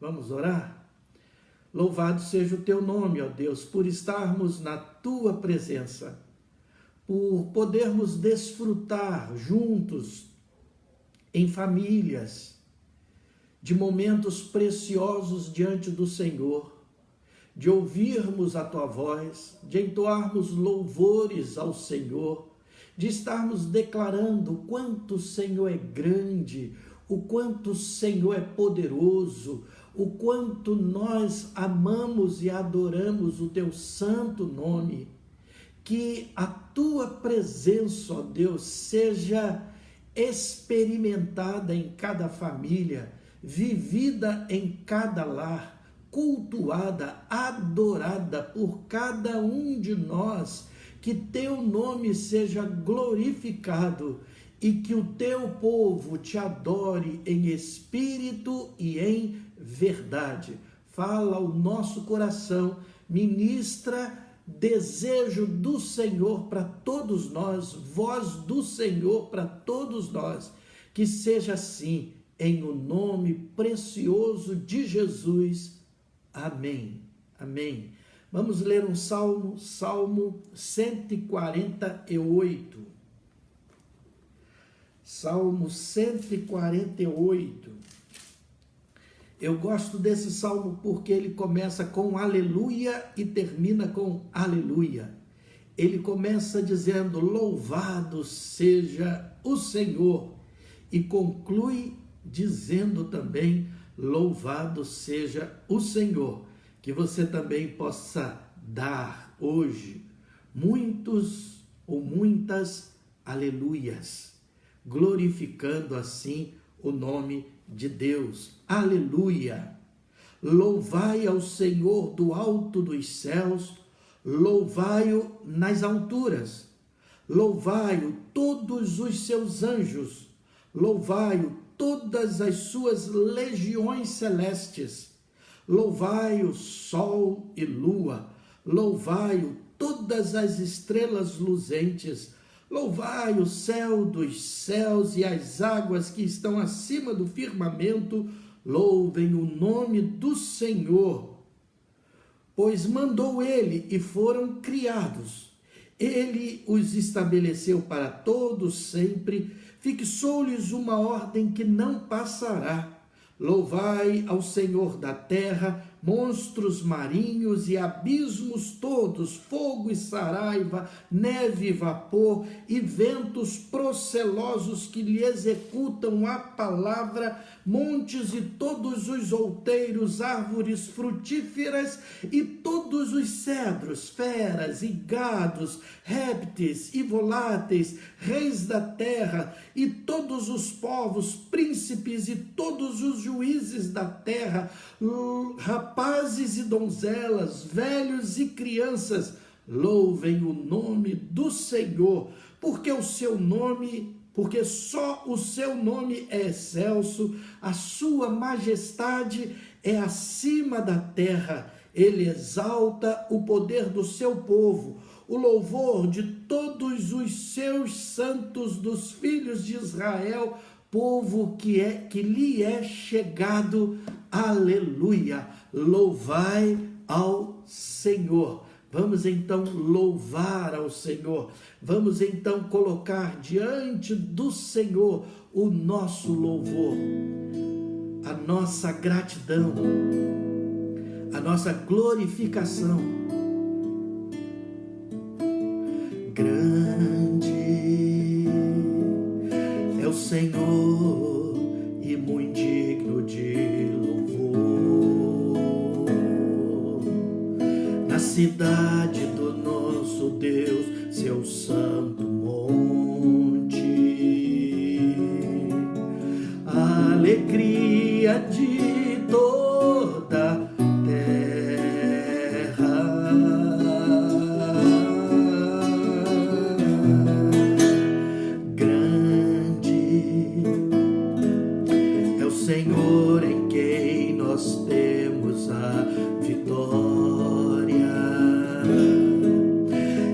Vamos orar? Louvado seja o teu nome, ó Deus, por estarmos na tua presença, por podermos desfrutar juntos, em famílias, de momentos preciosos diante do Senhor, de ouvirmos a tua voz, de entoarmos louvores ao Senhor, de estarmos declarando o quanto o Senhor é grande, o quanto o Senhor é poderoso, o quanto nós amamos e adoramos o teu santo nome. Que a tua presença, ó Deus, seja experimentada em cada família, vivida em cada lar, cultuada, adorada por cada um de nós, que teu nome seja glorificado e que o teu povo te adore em espírito e em verdade. Fala ao nosso coração, ministra desejo do Senhor para todos nós, voz do Senhor para todos nós, que seja assim, em o nome precioso de Jesus. Amém. Amém. Vamos ler um salmo, Salmo 148. Salmo 148. Eu gosto desse salmo porque ele começa com aleluia e termina com aleluia. Ele começa dizendo louvado seja o Senhor e conclui dizendo também louvado seja o Senhor. Que você também possa dar hoje muitos ou muitas aleluias, glorificando assim o nome de Deus. Aleluia! Louvai ao Senhor do alto dos céus, louvai-o nas alturas, louvai-o todos os seus anjos, louvai-o todas as suas legiões celestes, louvai-o sol e lua, louvai-o todas as estrelas luzentes, louvai o céu dos céus e as águas que estão acima do firmamento, louvem o nome do Senhor. Pois mandou ele e foram criados. Ele os estabeleceu para todos sempre, fixou-lhes uma ordem que não passará. Louvai ao Senhor da terra, monstros marinhos e abismos todos, fogo e saraiva, neve e vapor, e ventos procelosos que lhe executam a palavra, montes e todos os outeiros, árvores frutíferas e todos os cedros, feras e gados, répteis e voláteis, reis da terra e todos os povos, príncipes e todos os juízes da terra, rapazes e donzelas, velhos e crianças, louvem o nome do Senhor, porque só o seu nome é excelso, a sua majestade é acima da terra. Ele exalta o poder do seu povo, o louvor de todos os seus santos, dos filhos de Israel, povo que lhe é chegado. Aleluia! Louvai ao Senhor. Vamos então louvar ao Senhor. Vamos então colocar diante do Senhor o nosso louvor, a nossa gratidão, a nossa glorificação. Grande é o Senhor e muito digno de louvor. Na cidade do nosso Deus, seu santo monte, a alegria de toda a terra. Grande é o Senhor em quem nós temos a vitória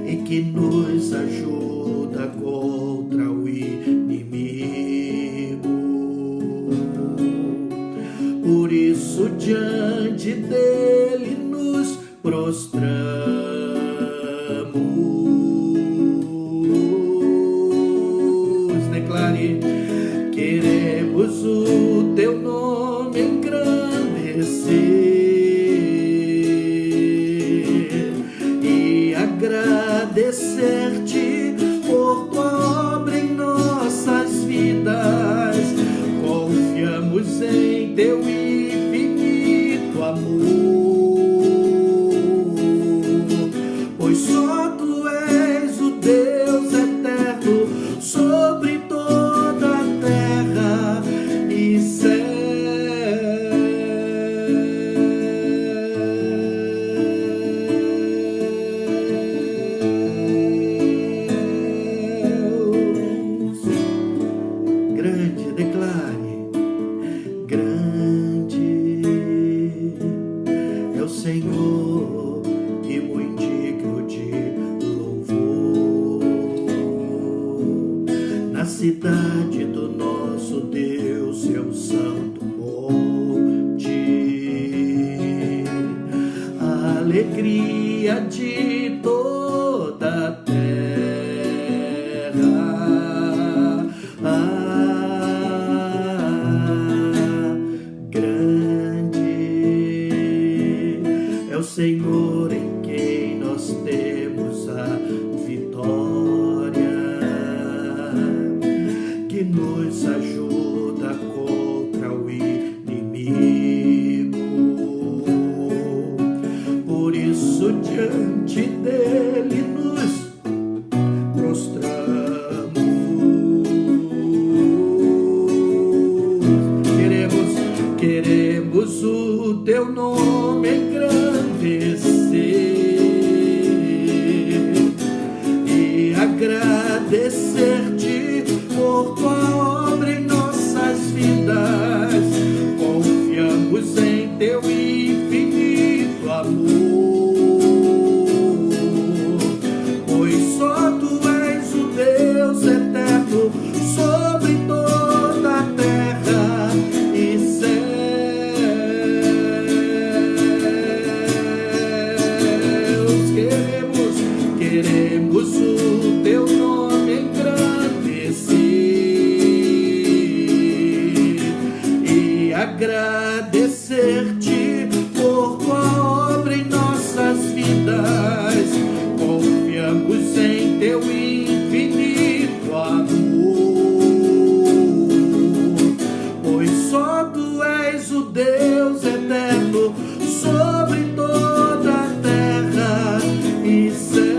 e que nos ajuda contra o inimigo. agradecer-te por tua obra em nossas vidas. Confiamos em teu infinito amor, pois só tu és o Deus eterno sobre toda a terra e céu. Grande, declare, grande é o Senhor e muito digno de louvor. Na cidade do nosso Deus, seu santo monte, a alegria de toda a terra. Senhor, em quem nós temos a vitória, que nos ajuda contra o inimigo. Por isso, diante dele nos prostramos. Queremos o teu nome engrandecer e agradecer-te por tua obra em nossas vidas. Confiamos em teu infinito amor, pois só tu és o Deus eterno sobre toda a terra e céu. Queremos o teu nome engrandecer e agradecer-te por tua obra em nossas vidas. Confiamos em teu infinito amor, pois só tu és o Deus eterno sobre toda a terra e céu.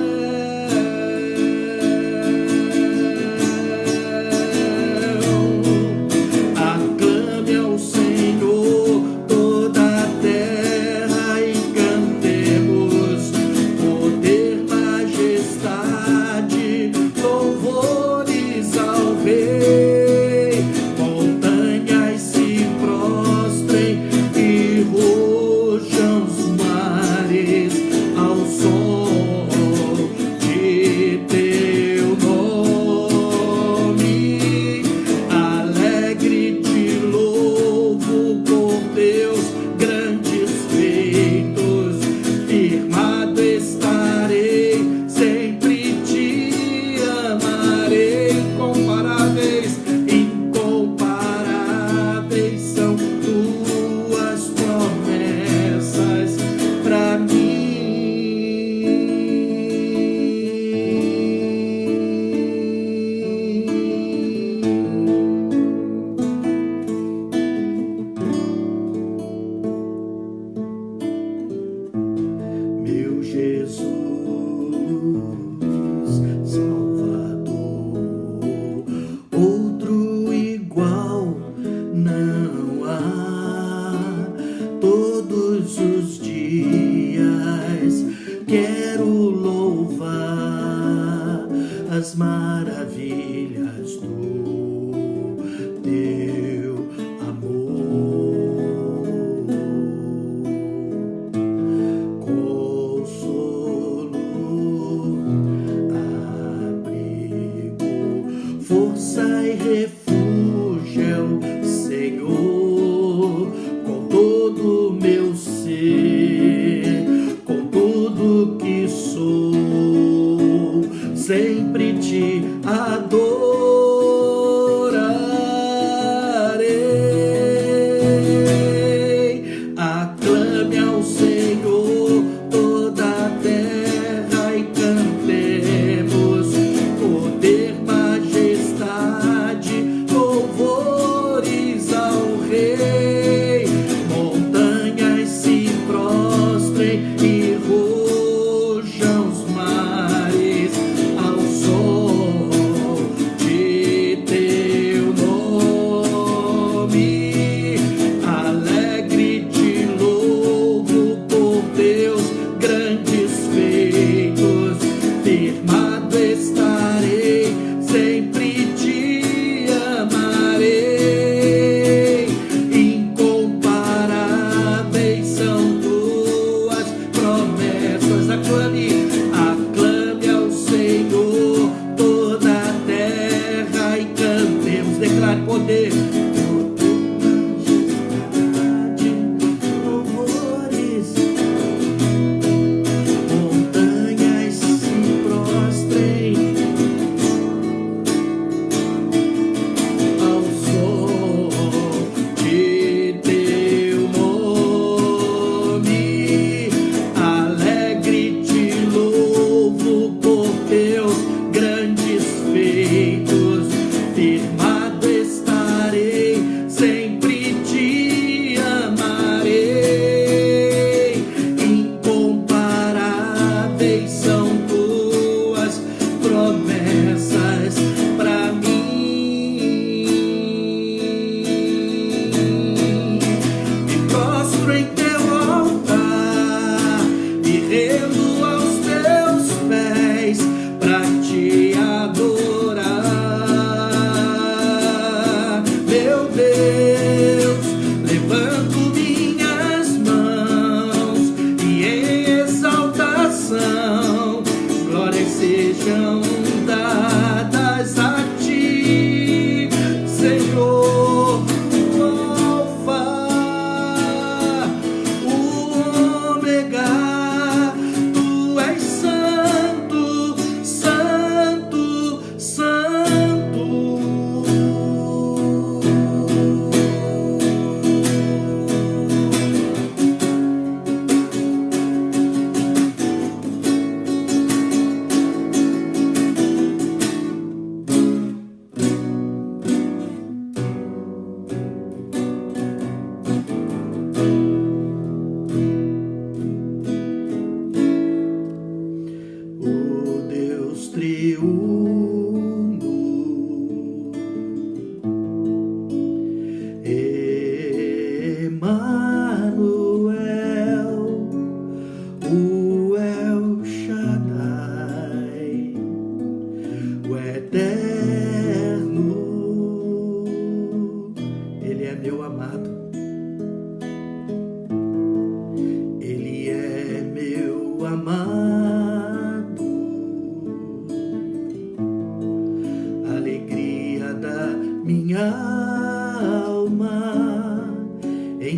As maravilhas do teu amor, consolo, abrigo, força e refúgio é o Senhor. Com todo o meu ser, com tudo que sou, sempre te adorarei. Aclame ao Senhor toda a terra e cantemos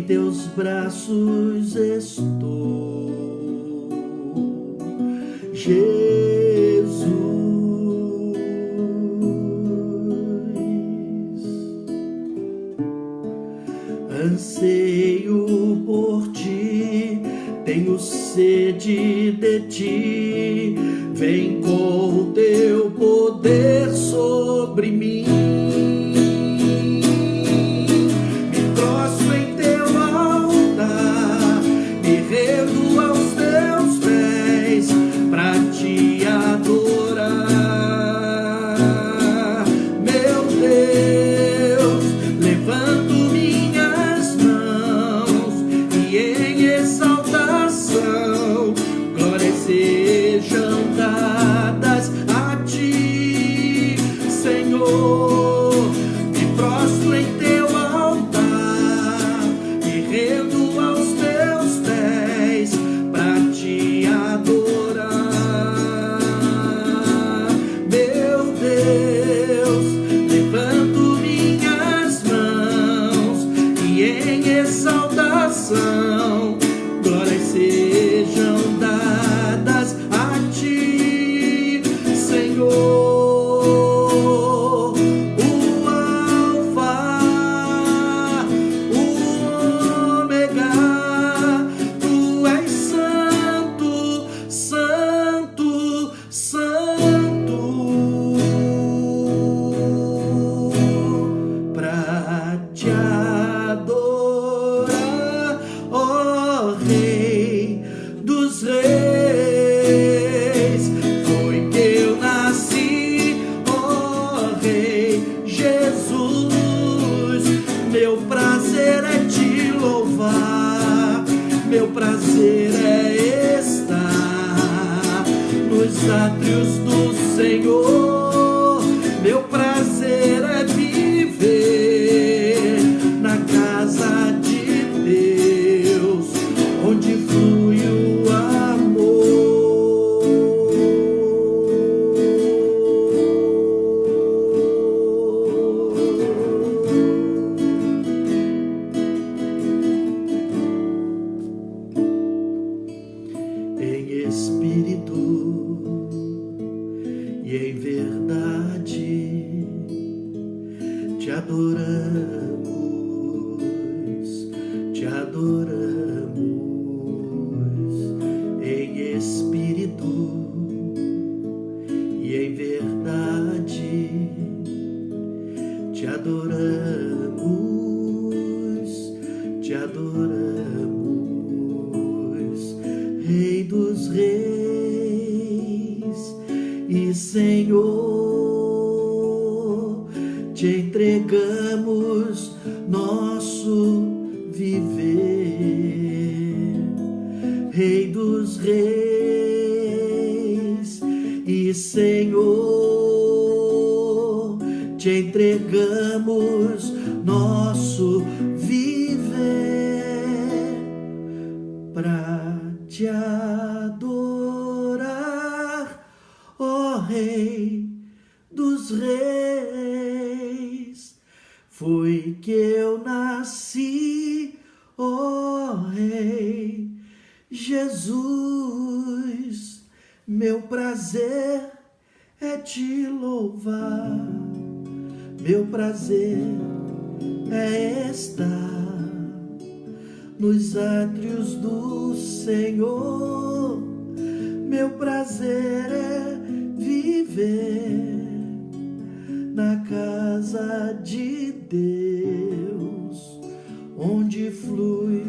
teus braços estou, Jesus. Anseio por ti, tenho sede de ti, vem com o teu poder sobre mim. Me prostro em teu altar, me rendo aos teus pés, pra te adorar. Meu Deus, levanto minhas mãos e em exaltação glórias sejam dadas a ti, Senhor. Me prostro em teu altar, me rendo aos teus pés, pra te adorar. Meu Deus, levanto minhas mãos e em exaltação glórias sejam dadas a ti, Senhor. O Alfa, o Ômega, tu és santo, santo, santo. Pra te adorar, ó Rei dos Reis, foi que eu nasci, ó Rei Jesus. Meu prazer é te louvar, meu prazer é estar nos átrios do Senhor. Meu prazer é viver na casa de Deus, onde flui o em espírito e em verdade te adoramos, te adoramos. Em espírito e em verdade te adoramos, te adoramos. Rei dos reis e Senhor, te entregamos nosso viver. Rei dos reis e Senhor, te entregamos nosso viver, pra te adorar, ó Rei dos reis. Foi que eu nasci, ó Rei Jesus. Meu prazer é te louvar, meu prazer é estar nos átrios do Senhor. Meu prazer é viver na casa de Deus, onde flui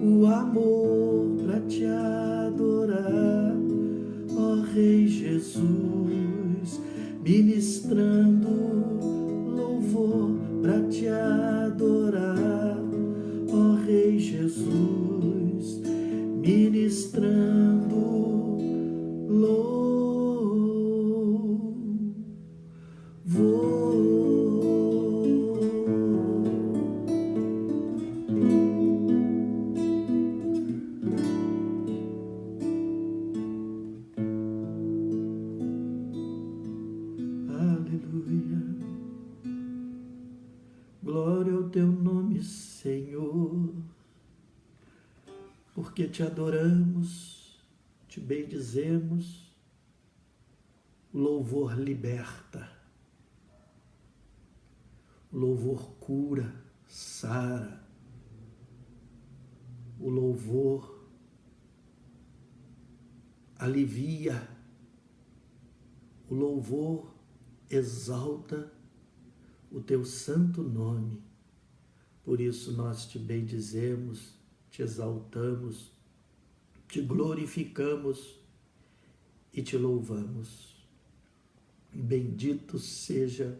o amor pra te adorar, ó Rei Jesus, ministrando louvor pra te adorar, ó Rei Jesus, ministrando louvor. Aleluia. porque te adoramos, te bendizemos. O louvor liberta, o louvor cura, sara, o louvor alivia, o louvor exalta o teu santo nome. Por isso nós te bendizemos, te exaltamos, te glorificamos e te louvamos. Bendito seja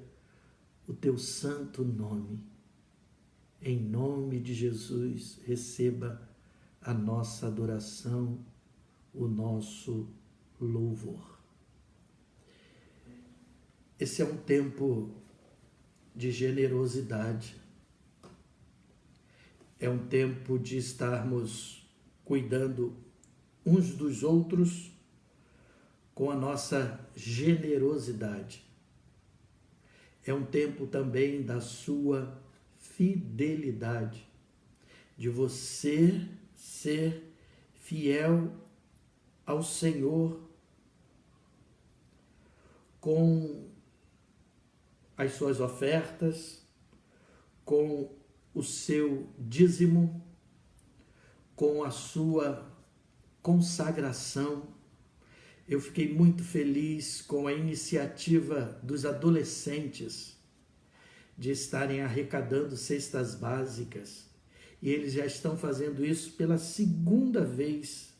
o teu santo nome. Em nome de Jesus, receba a nossa adoração, o nosso louvor. Esse é um tempo de generosidade. É um tempo de estarmos cuidando uns dos outros com a nossa generosidade. É um tempo também da sua fidelidade, de você ser fiel ao Senhor com as suas ofertas, com o seu dízimo, com a sua consagração. Eu fiquei muito feliz com a iniciativa dos adolescentes de estarem arrecadando cestas básicas. E eles já estão fazendo isso pela segunda vez,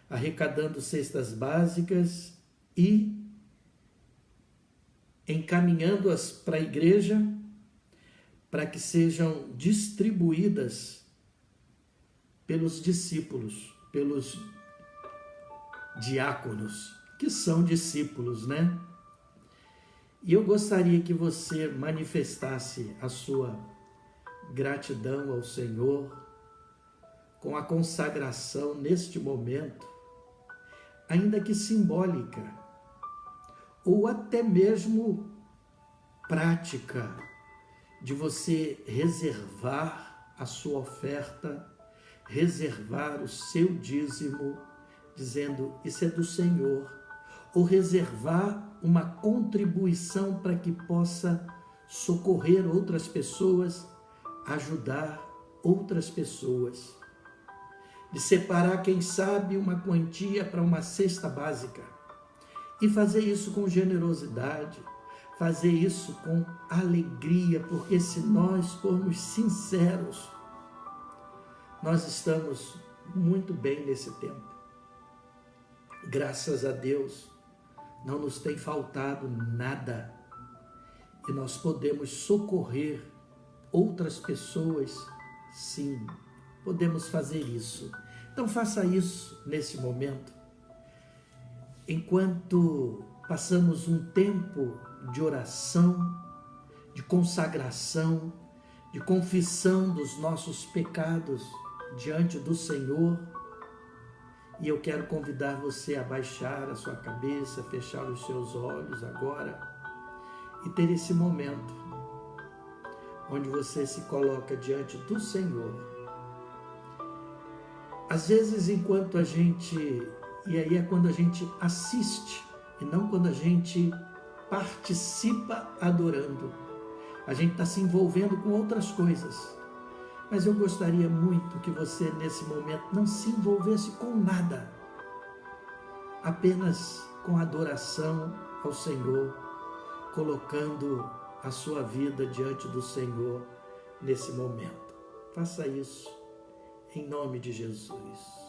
arrecadando cestas básicas e encaminhando-as para a igreja para que sejam distribuídas pelos discípulos, pelos diáconos, que são discípulos, né? E eu gostaria que você manifestasse a sua gratidão ao Senhor com a consagração neste momento, ainda que simbólica, ou até mesmo prática, de você reservar a sua oferta, reservar o seu dízimo, dizendo, isso é do Senhor, ou reservar uma contribuição para que possa socorrer outras pessoas, ajudar outras pessoas, de separar, quem sabe, uma quantia para uma cesta básica, e fazer isso com generosidade, fazer isso com alegria, porque se nós formos sinceros, nós estamos muito bem nesse tempo. Graças a Deus, não nos tem faltado nada e nós podemos socorrer outras pessoas, sim, podemos fazer isso. Então faça isso nesse momento. Enquanto passamos um tempo de oração, de consagração, de confissão dos nossos pecados diante do Senhor, e eu quero convidar você a baixar a sua cabeça, fechar os seus olhos agora e ter esse momento onde você se coloca diante do Senhor. Às vezes, enquanto a gente, e aí é quando a gente assiste e não quando a gente participa adorando, a gente está se envolvendo com outras coisas. Mas eu gostaria muito que você, nesse momento, não se envolvesse com nada, apenas com adoração ao Senhor, colocando a sua vida diante do Senhor nesse momento. Faça isso em nome de Jesus.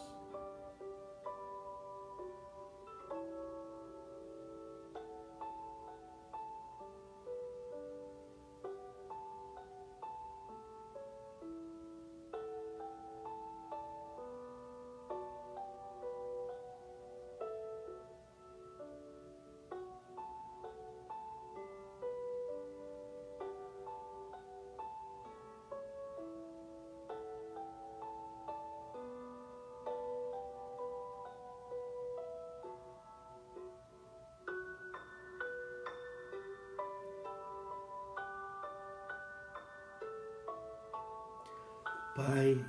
Pai,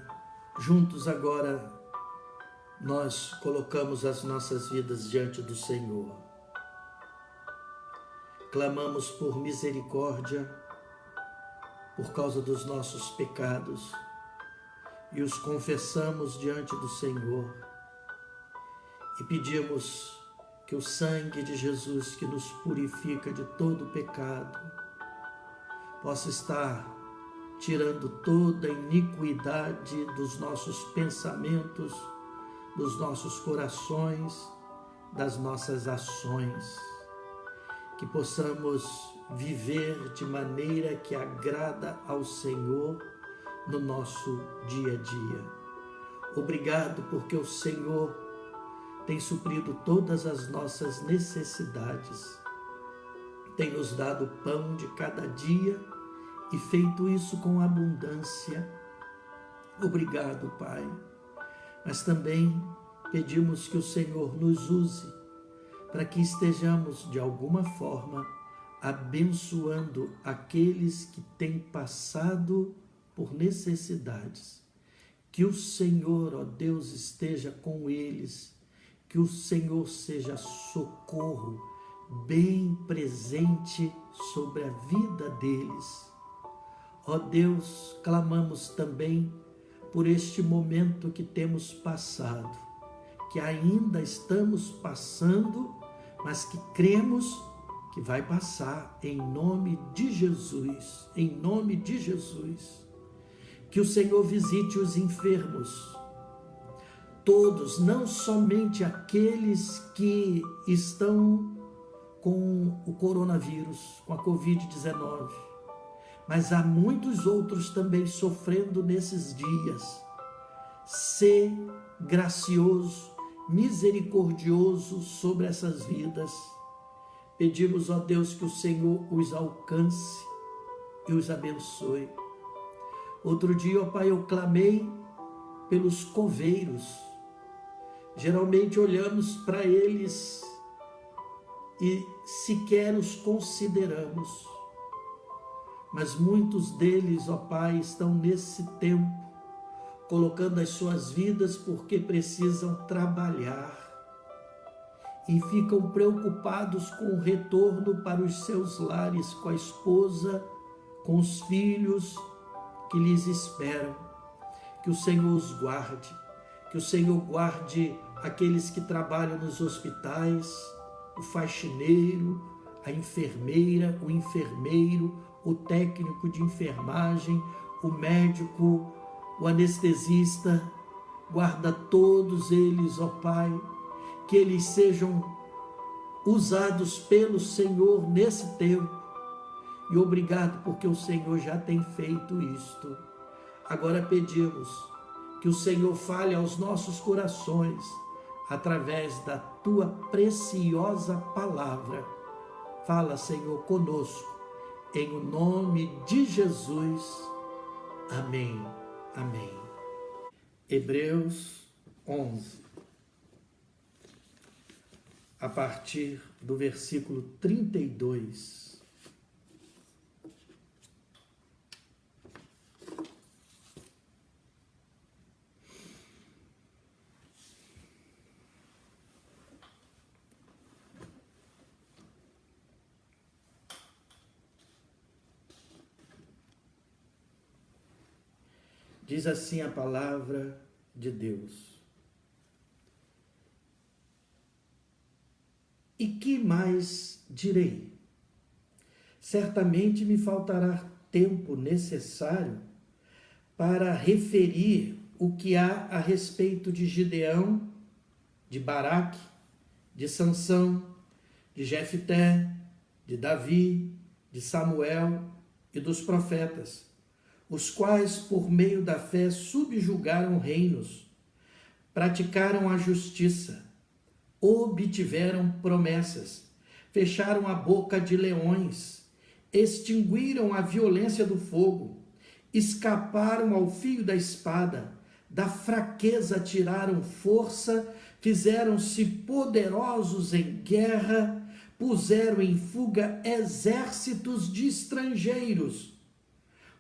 juntos agora nós colocamos as nossas vidas diante do Senhor. Clamamos por misericórdia por causa dos nossos pecados e os confessamos diante do Senhor e pedimos que o sangue de Jesus, que nos purifica de todo pecado, possa estar tirando toda a iniquidade dos nossos pensamentos, dos nossos corações, das nossas ações, que possamos viver de maneira que agrada ao Senhor no nosso dia a dia. Obrigado porque o Senhor tem suprido todas as nossas necessidades, tem nos dado pão de cada dia e feito isso com abundância. Obrigado, Pai. Mas também pedimos que o Senhor nos use para que estejamos, de alguma forma, abençoando aqueles que têm passado por necessidades. Que o Senhor, ó Deus, esteja com eles, que o Senhor seja socorro bem presente sobre a vida deles. Ó Deus, clamamos também por este momento que temos passado, que ainda estamos passando, mas que cremos que vai passar em nome de Jesus, em nome de Jesus. Que o Senhor visite os enfermos, todos, não somente aqueles que estão com o coronavírus, com a Covid-19, mas há muitos outros também sofrendo nesses dias. Sê gracioso, misericordioso sobre essas vidas. Pedimos, ó Deus, que o Senhor os alcance e os abençoe. Outro dia, ó Pai, eu clamei pelos coveiros. Geralmente olhamos para eles e sequer os consideramos. Mas muitos deles, ó Pai, estão nesse tempo colocando as suas vidas porque precisam trabalhar e ficam preocupados com o retorno para os seus lares, com a esposa, com os filhos que lhes esperam. Que o Senhor os guarde, que o Senhor guarde aqueles que trabalham nos hospitais, o faxineiro, a enfermeira, o enfermeiro, o técnico de enfermagem, o médico, o anestesista. Guarda todos eles, ó Pai, que eles sejam usados pelo Senhor nesse tempo. E obrigado porque o Senhor já tem feito isto. Agora pedimos que o Senhor fale aos nossos corações através da Tua preciosa palavra. Fala, Senhor, conosco, em o nome de Jesus. Amém. Amém. Hebreus 11, a partir do versículo 32. Diz assim a palavra de Deus. E que mais direi? Certamente me faltará tempo necessário para referir o que há a respeito de Gideão, de Baraque, de Sansão, de Jefté, de Davi, de Samuel e dos profetas, os quais, por meio da fé, subjugaram reinos, praticaram a justiça, obtiveram promessas, fecharam a boca de leões, extinguiram a violência do fogo, escaparam ao fio da espada, da fraqueza tiraram força, fizeram-se poderosos em guerra, puseram em fuga exércitos de estrangeiros.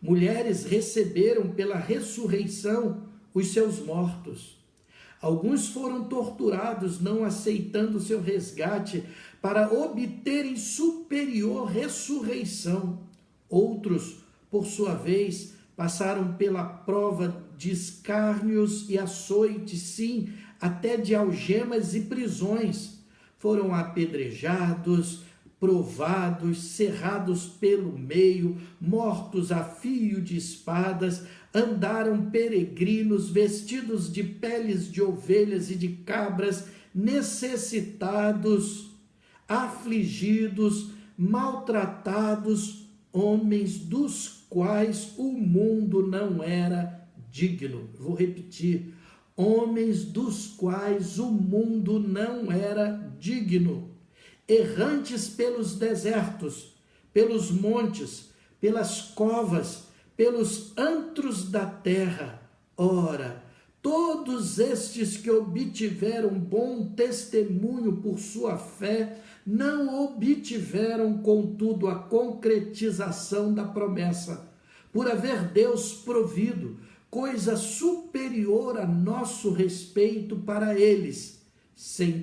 Mulheres receberam pela ressurreição os seus mortos. Alguns foram torturados, não aceitando seu resgate, para obterem superior ressurreição. Outros, por sua vez, passaram pela prova de escárnios e açoites, sim, até de algemas e prisões. Foram apedrejados, provados, cerrados pelo meio, mortos a fio de espadas, andaram peregrinos, vestidos de peles de ovelhas e de cabras, necessitados, afligidos, maltratados, homens dos quais o mundo não era digno. Vou repetir: homens dos quais o mundo não era digno, errantes pelos desertos, pelos montes, pelas covas, pelos antros da terra. Ora, todos estes que obtiveram bom testemunho por sua fé, não obtiveram, contudo, a concretização da promessa, por haver Deus provido coisa superior a nosso respeito para eles,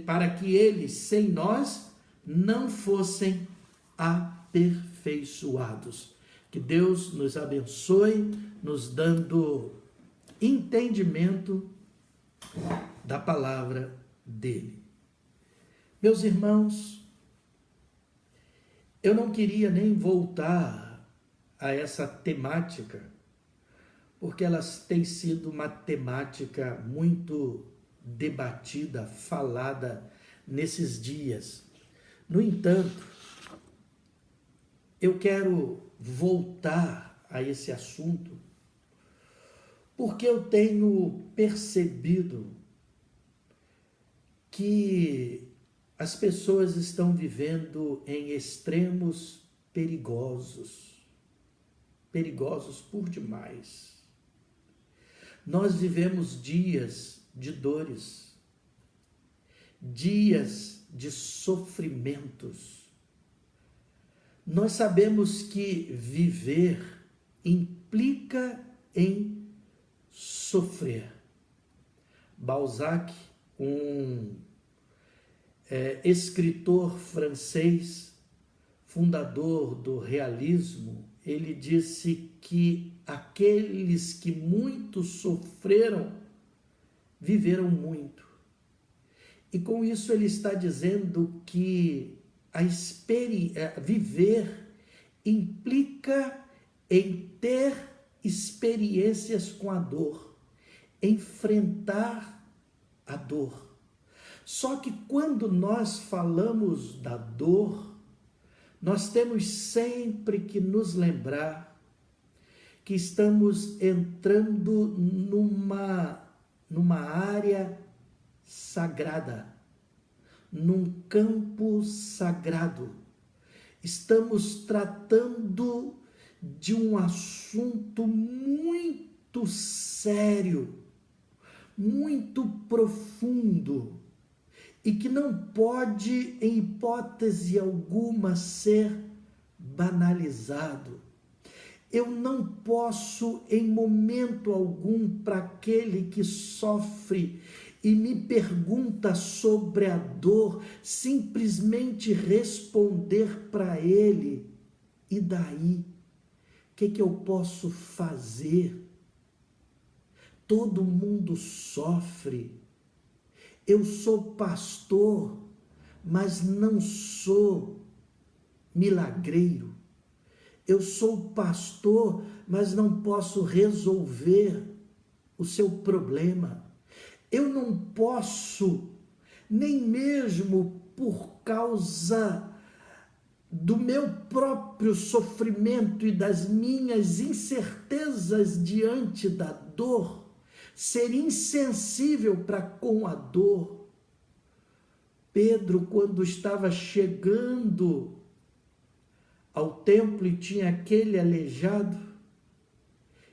para que eles, sem nós, não fossem aperfeiçoados. Que Deus nos abençoe, nos dando entendimento da palavra dele. Meus irmãos, eu não queria nem voltar a essa temática, porque ela tem sido uma temática muito debatida, falada nesses dias. No entanto, eu quero voltar a esse assunto porque eu tenho percebido que as pessoas estão vivendo em extremos perigosos por demais. Nós vivemos dias de dores, dias de sofrimentos. Nós sabemos que viver implica em sofrer. Balzac, um escritor francês, fundador do realismo, ele disse que aqueles que muito sofreram, viveram muito. E com isso ele está dizendo que viver implica em ter experiências com a dor, enfrentar a dor. Só que quando nós falamos da dor, nós temos sempre que nos lembrar que estamos entrando numa área sagrada, num campo sagrado. Estamos tratando de um assunto muito sério, muito profundo, e que não pode, em hipótese alguma, ser banalizado. Eu não posso, em momento algum, para aquele que sofre e me pergunta sobre a dor, simplesmente responder para ele: e daí? O que eu posso fazer? Todo mundo sofre. Eu sou pastor, mas não sou milagreiro. Eu sou pastor, mas não posso resolver o seu problema. Eu não posso, nem mesmo por causa do meu próprio sofrimento e das minhas incertezas diante da dor, ser insensível para com a dor. Pedro, quando estava chegando ao templo e tinha aquele aleijado,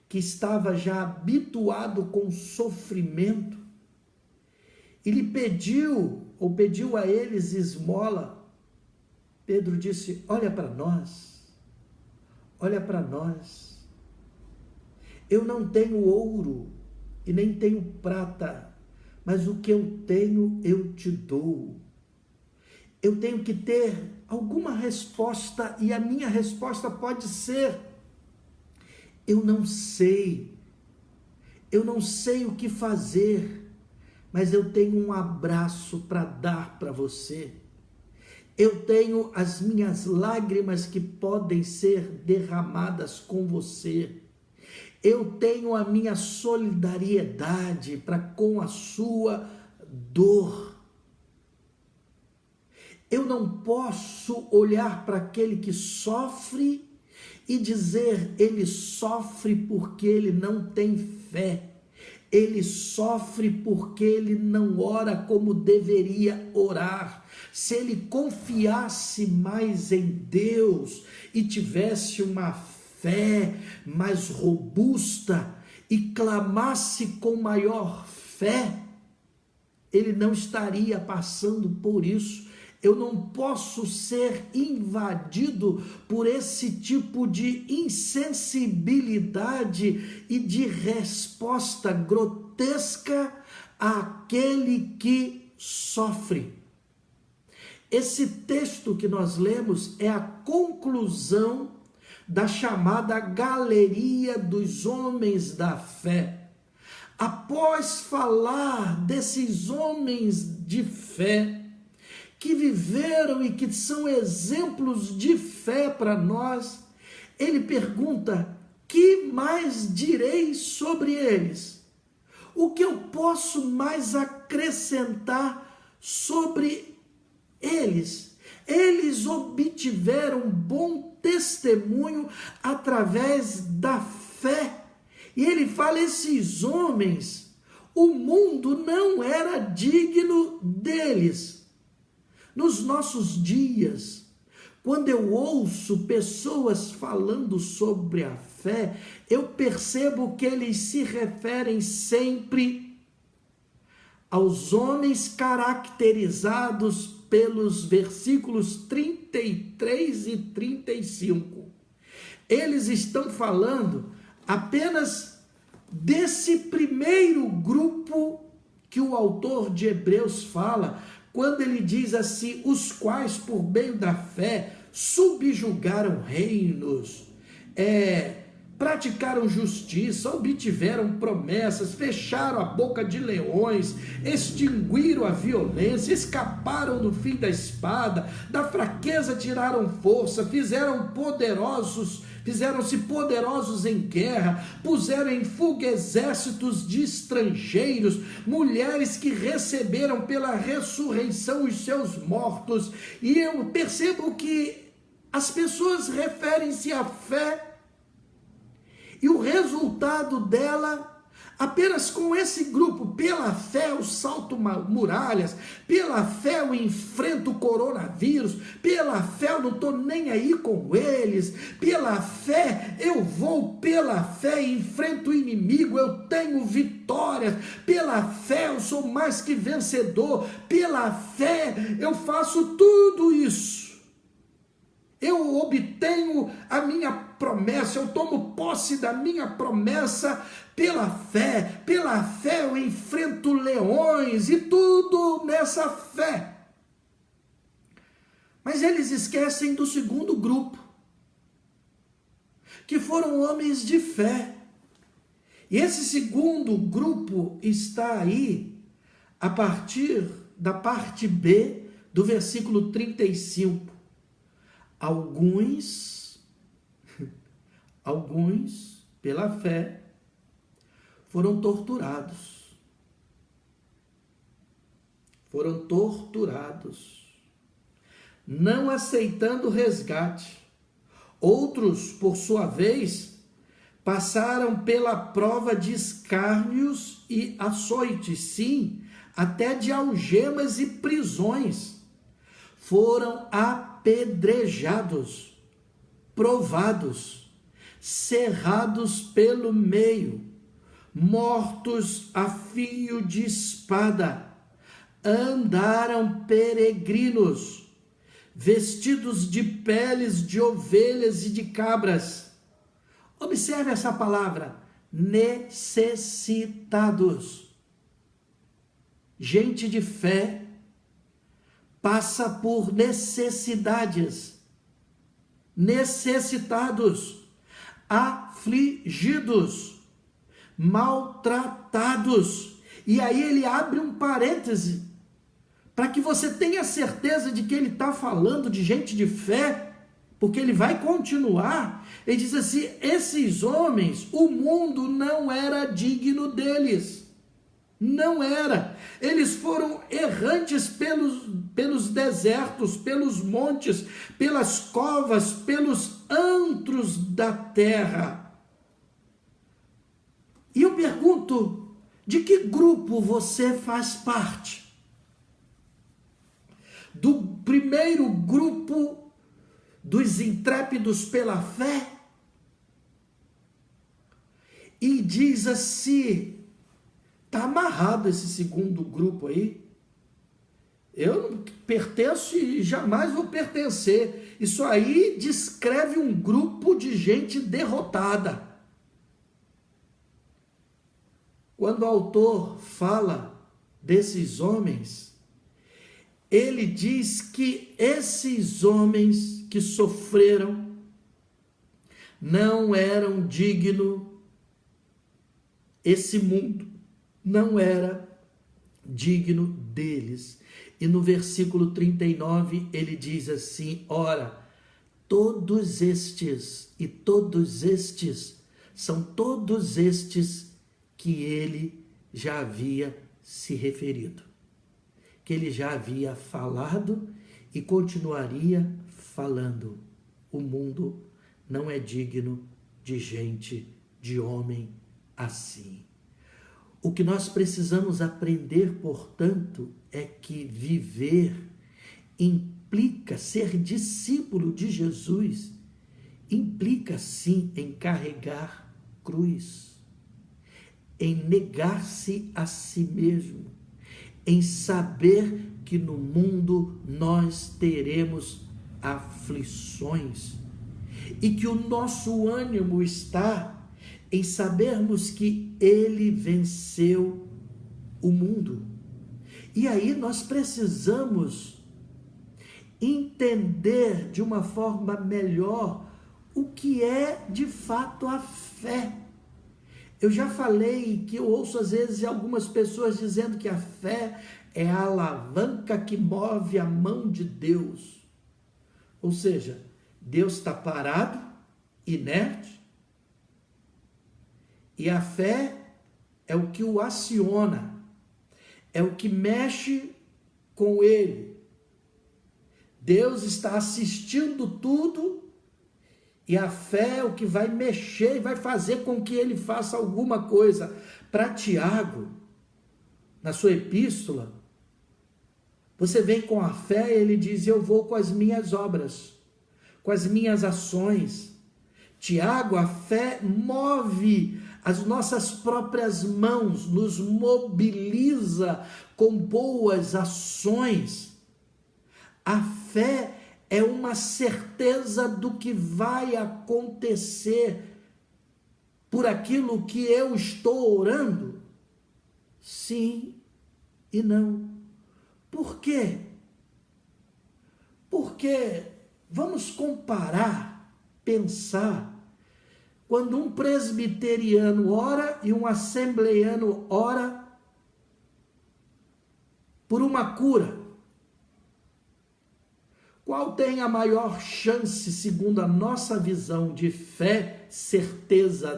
que estava já habituado com sofrimento, ele pediu a eles esmola. Pedro disse: olha para nós, eu não tenho ouro e nem tenho prata, mas o que eu tenho eu te dou. Eu tenho que ter alguma resposta, e a minha resposta pode ser: eu não sei o que fazer, mas eu tenho um abraço para dar para você. Eu tenho as minhas lágrimas que podem ser derramadas com você. Eu tenho a minha solidariedade para com a sua dor. Eu não posso olhar para aquele que sofre e dizer: ele sofre porque ele não tem fé. Ele sofre porque ele não ora como deveria orar. Se ele confiasse mais em Deus e tivesse uma fé mais robusta e clamasse com maior fé, ele não estaria passando por isso. Eu não posso ser invadido por esse tipo de insensibilidade e de resposta grotesca àquele que sofre. Esse texto que nós lemos é a conclusão da chamada galeria dos homens da fé. Após falar desses homens de fé, que viveram e que são exemplos de fé para nós, ele pergunta: que mais direi sobre eles? O que eu posso mais acrescentar sobre eles? Eles obtiveram bom testemunho através da fé. E ele fala: esses homens, o mundo não era digno deles. Nos nossos dias, quando eu ouço pessoas falando sobre a fé, eu percebo que eles se referem sempre aos homens caracterizados pelos versículos 33 e 35. Eles estão falando apenas desse primeiro grupo que o autor de Hebreus fala, quando ele diz assim: os quais por meio da fé subjugaram reinos, praticaram justiça, obtiveram promessas, fecharam a boca de leões, extinguiram a violência, escaparam do fim da espada, da fraqueza tiraram força, fizeram-se poderosos em guerra, puseram em fuga exércitos de estrangeiros, mulheres que receberam pela ressurreição os seus mortos. E eu percebo que as pessoas referem-se à fé, e o resultado dela, apenas com esse grupo: pela fé eu salto muralhas, pela fé eu enfrento o coronavírus, pela fé eu não estou nem aí com eles, pela fé eu vou, pela fé enfrento o inimigo, eu tenho vitórias, pela fé eu sou mais que vencedor, pela fé eu faço tudo isso. Eu obtenho a minha promessa, eu tomo posse da minha promessa pela fé eu enfrento leões e tudo nessa fé. Mas eles esquecem do segundo grupo, que foram homens de fé. E esse segundo grupo está aí a partir da parte B do versículo 35. Alguns, pela fé, foram torturados. Não aceitando resgate. Outros, por sua vez, passaram pela prova de escárnios e açoites, sim, até de algemas e prisões. Foram apedrejados, provados, cerrados pelo meio, mortos a fio de espada, andaram peregrinos, vestidos de peles de ovelhas e de cabras. Observe essa palavra: necessitados. gente de fé passa por necessidades, necessitados, afligidos, maltratados. E aí ele abre um parêntese para que você tenha certeza de que ele está falando de gente de fé, porque ele vai continuar. Ele diz assim: esses homens, o mundo não era digno deles. Não era. Eles foram errantes pelos desertos, pelos montes, pelas covas, pelos antros da terra. E eu pergunto, de que grupo você faz parte? Do primeiro grupo dos intrépidos pela fé? E diz assim, está amarrado esse segundo grupo aí. Eu não pertenço e jamais vou pertencer. Isso aí descreve um grupo de gente derrotada. Quando o autor fala desses homens, ele diz que esses homens que sofreram não eram dignos, esse mundo não era digno deles. E no versículo 39 ele diz assim: ora, todos estes são todos estes que ele já havia se referido, que ele já havia falado e continuaria falando. O mundo não é digno de gente, de homem assim. O que nós precisamos aprender, portanto, é que viver implica ser discípulo de Jesus, implica sim em carregar cruz, em negar-se a si mesmo, em saber que no mundo nós teremos aflições e que o nosso ânimo está em sabermos que ele venceu o mundo. E aí nós precisamos entender de uma forma melhor o que é de fato a fé. Eu já falei que eu ouço às vezes algumas pessoas dizendo que a fé é a alavanca que move a mão de Deus. Ou seja, Deus está parado, inerte, e a fé é o que o aciona, é o que mexe com ele. Deus está assistindo tudo e a fé é o que vai mexer e vai fazer com que ele faça alguma coisa. Para Tiago, na sua epístola, você vem com a fé e ele diz: eu vou com as minhas obras, com as minhas ações. Tiago, a fé move as nossas próprias mãos, nos mobiliza com boas ações. A fé é uma certeza do que vai acontecer por aquilo que eu estou orando? Sim e não. Por quê? Porque vamos comparar, pensar, quando um presbiteriano ora e um assembleiano ora por uma cura, qual tem a maior chance, segundo a nossa visão de fé, certeza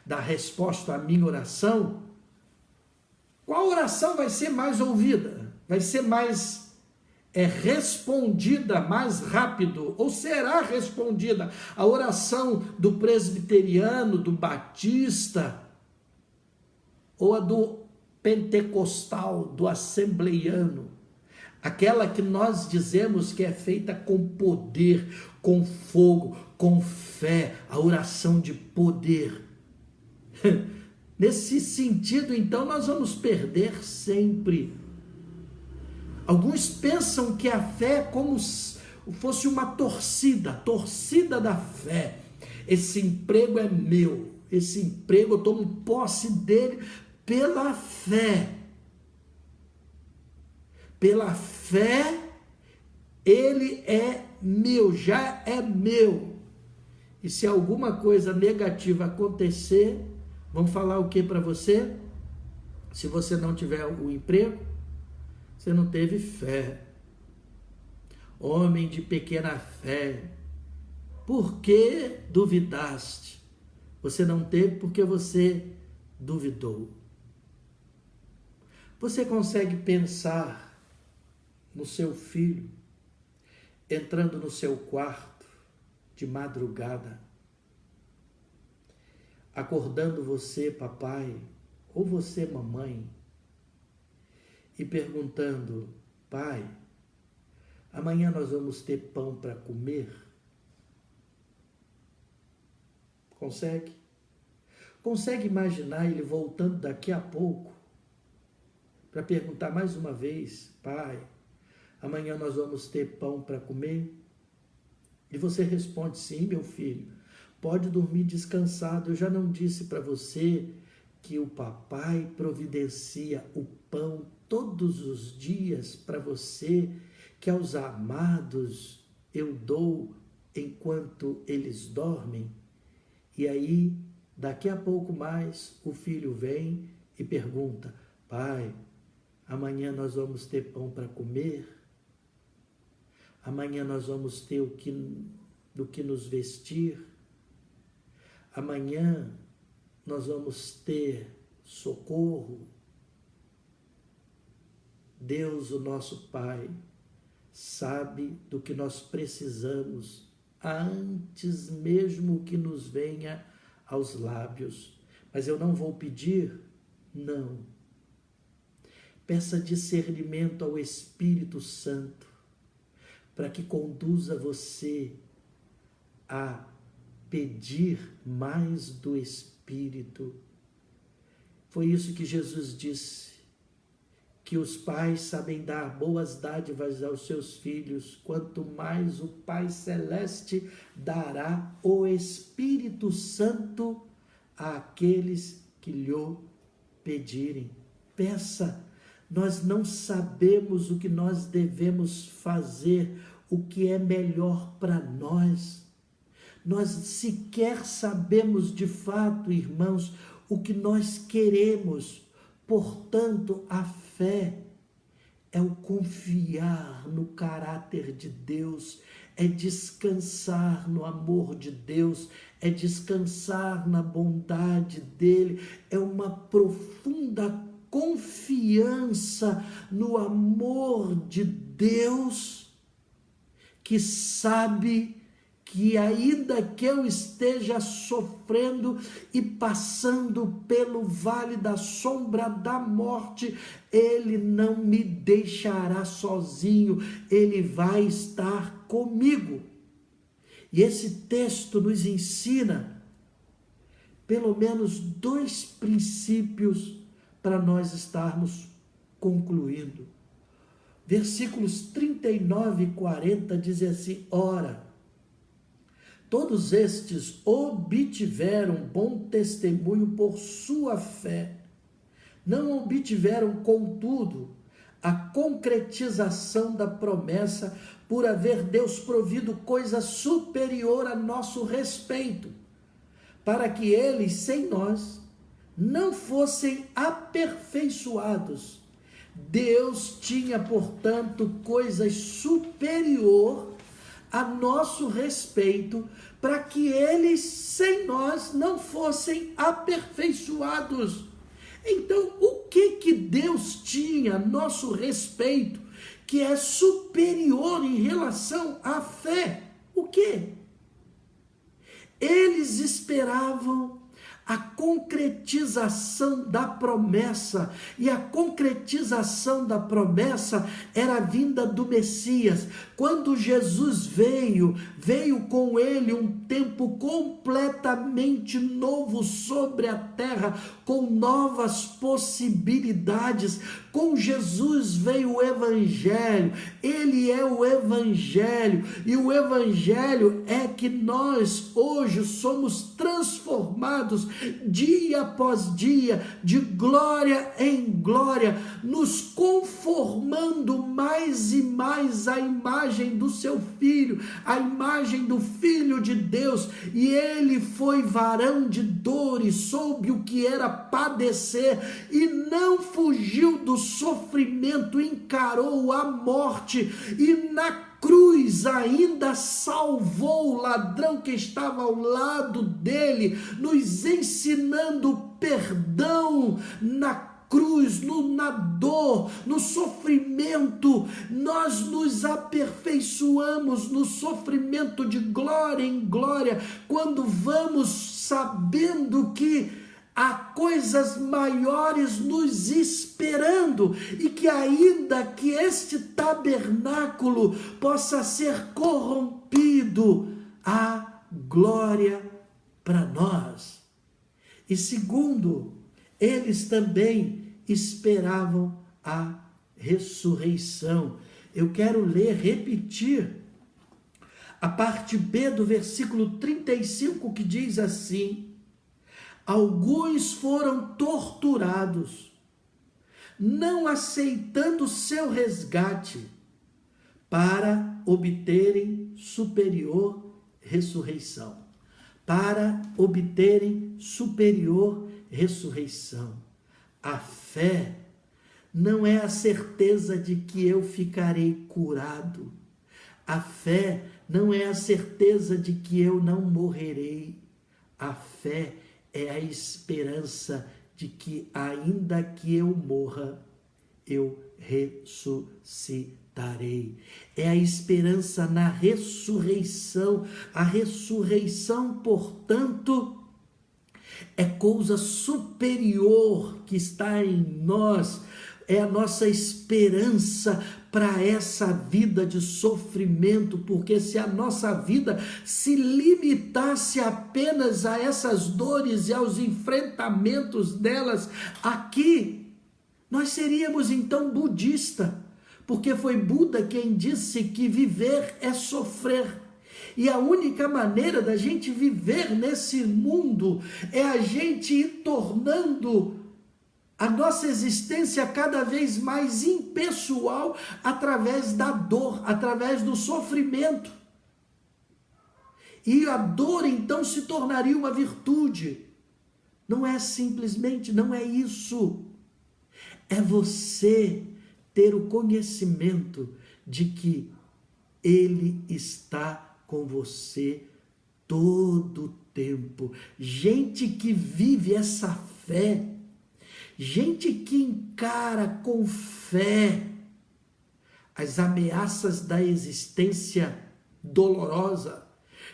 da resposta à minha oração? Qual oração vai ser mais ouvida? Vai ser mais respondida mais rápido? Ou será respondida a oração do presbiteriano, do batista, ou a do pentecostal, do assembleiano? Aquela que nós dizemos que é feita com poder, com fogo, com fé, a oração de poder. Nesse sentido, então, nós vamos perder sempre. Alguns pensam que a fé é como se fosse uma torcida da fé. Esse emprego é meu, esse emprego eu tomo posse dele pela fé. Pela fé, ele é meu, já é meu. E se alguma coisa negativa acontecer, vão falar o que para você? Se você não tiver o emprego, você não teve fé. Homem de pequena fé, por que duvidaste? Você não teve porque você duvidou. Você consegue pensar no seu filho entrando no seu quarto de madrugada, acordando você, papai, ou você, mamãe, e perguntando: pai, amanhã nós vamos ter pão para comer? Consegue? Consegue imaginar ele voltando daqui a pouco para perguntar mais uma vez: pai, amanhã nós vamos ter pão para comer? E você responde: sim, meu filho, pode dormir descansado. Eu já não disse para você que o papai providencia o pão todos os dias para você, que aos amados eu dou enquanto eles dormem? E aí, daqui a pouco mais, o filho vem e pergunta: pai, amanhã nós vamos ter pão para comer? Amanhã nós vamos ter do que nos vestir? Amanhã nós vamos ter socorro? Deus, o nosso Pai, sabe do que nós precisamos antes mesmo que nos venha aos lábios. Mas eu não vou pedir? Não. Peça discernimento ao Espírito Santo para que conduza você a pedir mais do Espírito. Foi isso que Jesus disse, que os pais sabem dar boas dádivas aos seus filhos, quanto mais o Pai Celeste dará o Espírito Santo àqueles que lhe pedirem. Peça. Nós não sabemos o que nós devemos fazer, o que é melhor para nós. Nós sequer sabemos de fato, irmãos, o que nós queremos. Portanto, a fé é o confiar no caráter de Deus, é descansar no amor de Deus, é descansar na bondade dele, é uma profunda confiança no amor de Deus, que sabe que ainda que eu esteja sofrendo e passando pelo vale da sombra da morte, Ele não me deixará sozinho, Ele vai estar comigo. E esse texto nos ensina pelo menos 2 princípios para nós estarmos concluindo. Versículos 39 e 40 dizem assim: ora, todos estes obtiveram bom testemunho por sua fé. Não obtiveram, contudo, a concretização da promessa, por haver Deus provido coisa superior a nosso respeito, para que eles, sem nós, não fossem aperfeiçoados. Deus tinha, portanto, coisa superior a nosso respeito, para que eles, sem nós, não fossem aperfeiçoados. Então, o que Deus tinha a nosso respeito, que é superior em relação à fé? O quê? Eles esperavam a concretização da promessa, e a concretização da promessa era a vinda do Messias. Quando Jesus veio com ele um tempo completamente novo sobre a terra, com novas possibilidades. Com Jesus veio o Evangelho, Ele é o Evangelho, e o Evangelho é que nós hoje somos transformados dia após dia, de glória em glória, nos conformando mais e mais à imagem do seu Filho, à imagem do Filho de Deus. E ele foi varão de dores, soube o que era padecer e não fugiu do sofrimento, encarou a morte e na cruz ainda salvou o ladrão que estava ao lado dele, nos ensinando perdão na cruz, na dor, no sofrimento. Nós nos aperfeiçoamos no sofrimento de glória em glória, quando vamos sabendo que há coisas maiores nos esperando, e que ainda que este tabernáculo possa ser corrompido, há glória para nós. E segundo, eles também esperavam a ressurreição. Eu quero repetir a parte B do versículo 35, que diz assim: alguns foram torturados, não aceitando seu resgate, para obterem superior ressurreição. Para obterem superior ressurreição. A fé não é a certeza de que eu ficarei curado. A fé não é a certeza de que eu não morrerei. A fé é a esperança de que, ainda que eu morra, eu ressuscitarei. É a esperança na ressurreição. A ressurreição, portanto, é coisa superior que está em nós. É a nossa esperança para essa vida de sofrimento, porque se a nossa vida se limitasse apenas a essas dores e aos enfrentamentos delas aqui, nós seríamos então budista, porque foi Buda quem disse que viver é sofrer. E a única maneira da gente viver nesse mundo é a gente ir tornando a nossa existência cada vez mais impessoal, através da dor, através do sofrimento. E a dor então se tornaria uma virtude. Não é simplesmente, não é isso. É você ter o conhecimento de que Ele está com você todo o tempo. Gente que vive essa fé, gente que encara com fé as ameaças da existência dolorosa,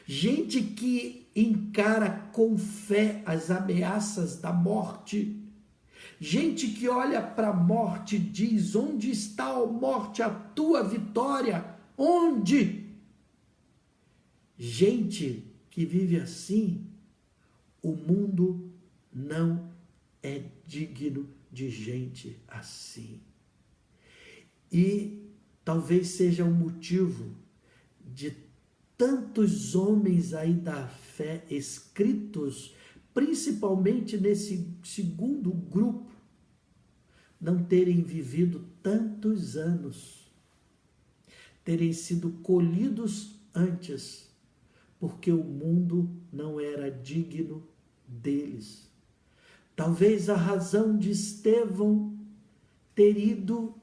gente que encara com fé as ameaças da morte, gente que olha para a morte e diz: onde está, ó morte, a tua vitória? Onde? Gente que vive assim, o mundo não é digno de gente assim. E talvez seja o motivo de tantos homens aí da fé escritos, principalmente nesse segundo grupo, não terem vivido tantos anos, terem sido colhidos antes, porque o mundo não era digno deles. Talvez a razão de Estevão ter ido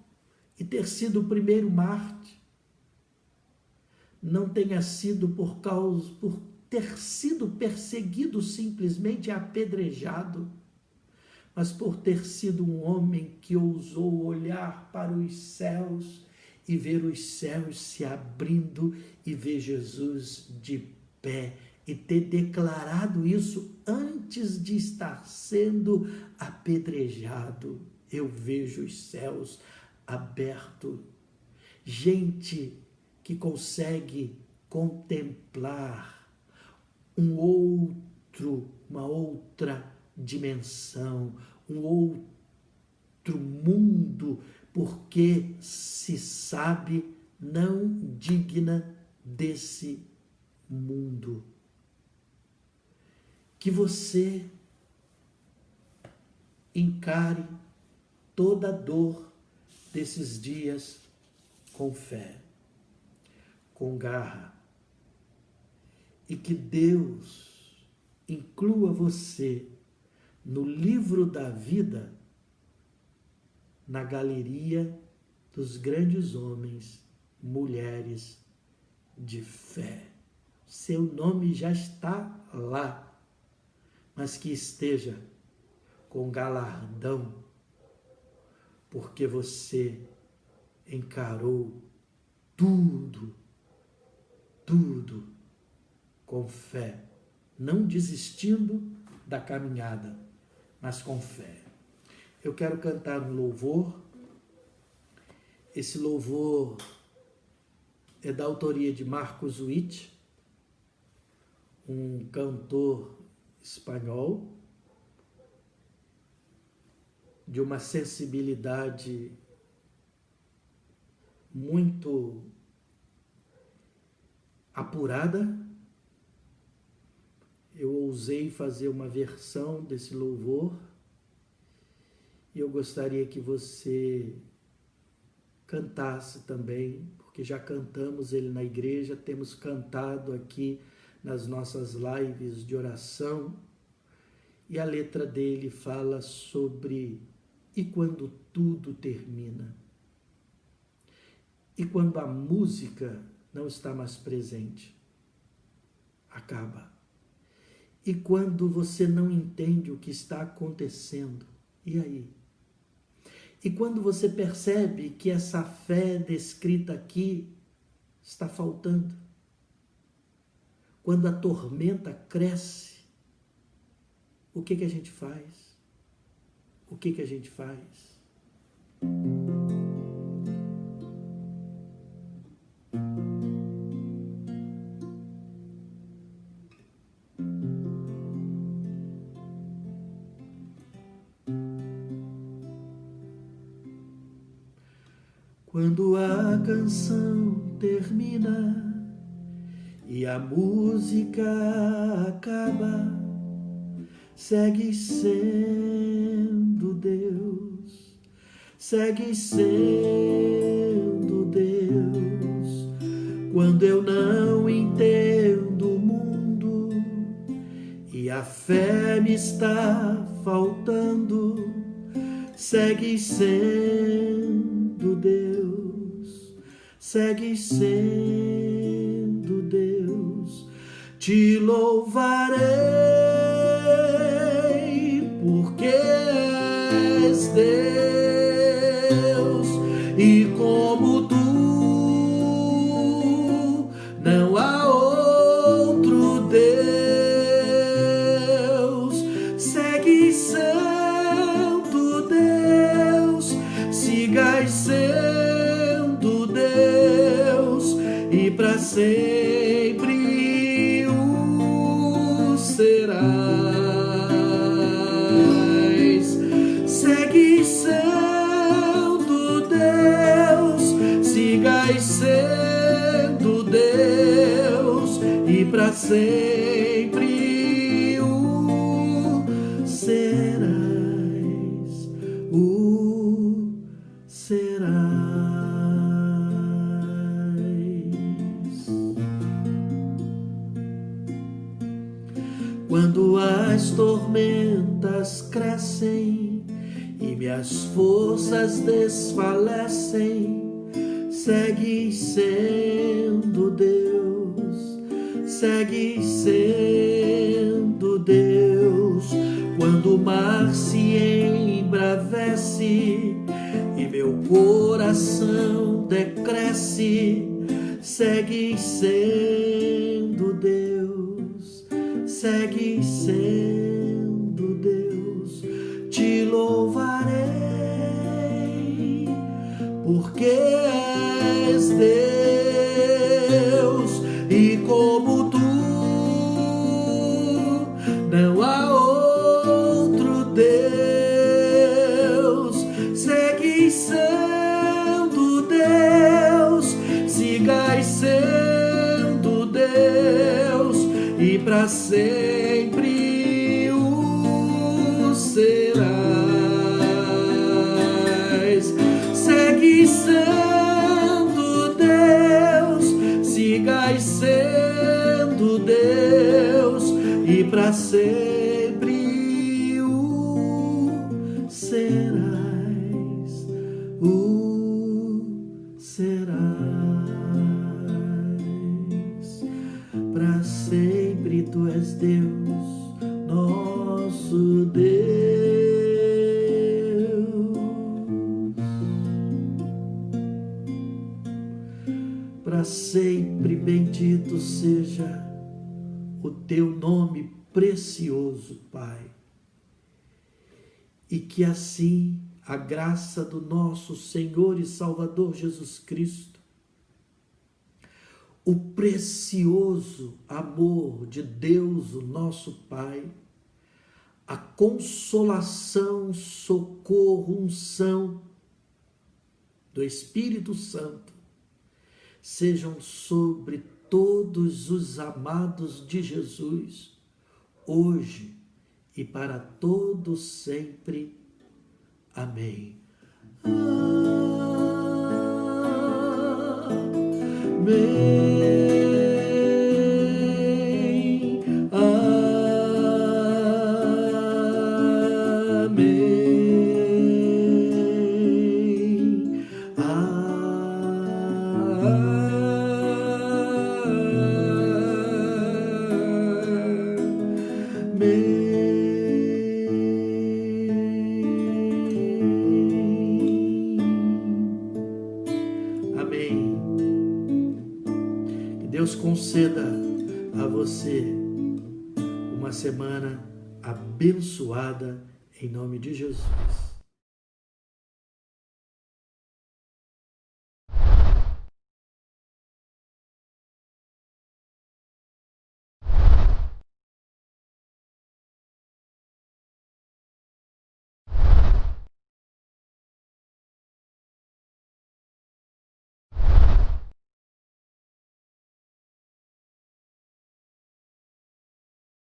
e ter sido o primeiro mártir não tenha sido por ter sido perseguido, simplesmente apedrejado, mas por ter sido um homem que ousou olhar para os céus e ver os céus se abrindo e ver Jesus de pé, e ter declarado isso antes de estar sendo apedrejado. Eu vejo os céus abertos. Gente que consegue contemplar uma outra dimensão, um outro mundo, porque se sabe não digna desse mundo. Que você encare toda a dor desses dias com fé, com garra, e que Deus inclua você no livro da vida, na galeria dos grandes homens, mulheres de fé. Seu nome já está lá, mas que esteja com galardão, porque você encarou tudo com fé, não desistindo da caminhada, mas com fé. Eu quero cantar um louvor. Esse louvor é da autoria de Marcos Witt, um cantor espanhol, de uma sensibilidade muito apurada. Eu ousei fazer uma versão desse louvor e eu gostaria que você cantasse também, porque já cantamos ele na igreja, temos cantado aqui nas nossas lives de oração, e a letra dele fala sobre e quando tudo termina, e quando a música não está mais presente, acaba. E quando você não entende o que está acontecendo, e aí? E quando você percebe que essa fé descrita aqui está faltando, quando a tormenta cresce, o que a gente faz? O que a gente faz? Quando a canção termina e a música acaba, segue sendo Deus, segue sendo Deus. Quando eu não entendo o mundo e a fé me está faltando, segue sendo Deus, segue sendo Deus. Te louvarei porque és Deus, e como tu não há outro Deus. Segue sendo Deus, sigas sendo Deus, e para sempre o serás. Segue sendo Deus, sigas sendo Deus, e para sempre o serás, o serás. Quando as tormentas crescem e minhas forças desfalecem, segue sendo Deus, segue sendo Deus. Quando o mar se embravece e meu coração decresce, segue sendo Deus, segue sendo Deus. Te louvarei porque és Deus, e como tu não há outro para sempre o serás. Segue sendo Deus, sigas sendo Deus, e para sempre o serás, o serás. Para sempre tu és Deus, nosso Deus. Para sempre bendito seja o teu nome precioso, Pai. E que assim a graça do nosso Senhor e Salvador Jesus Cristo, o precioso amor de Deus, o nosso Pai, a consolação, socorro, unção do Espírito Santo, sejam sobre todos os amados de Jesus, hoje e para todo sempre. Amém. Amém. Amém. Amém. Que Deus conceda a você uma semana abençoada em nome de Jesus.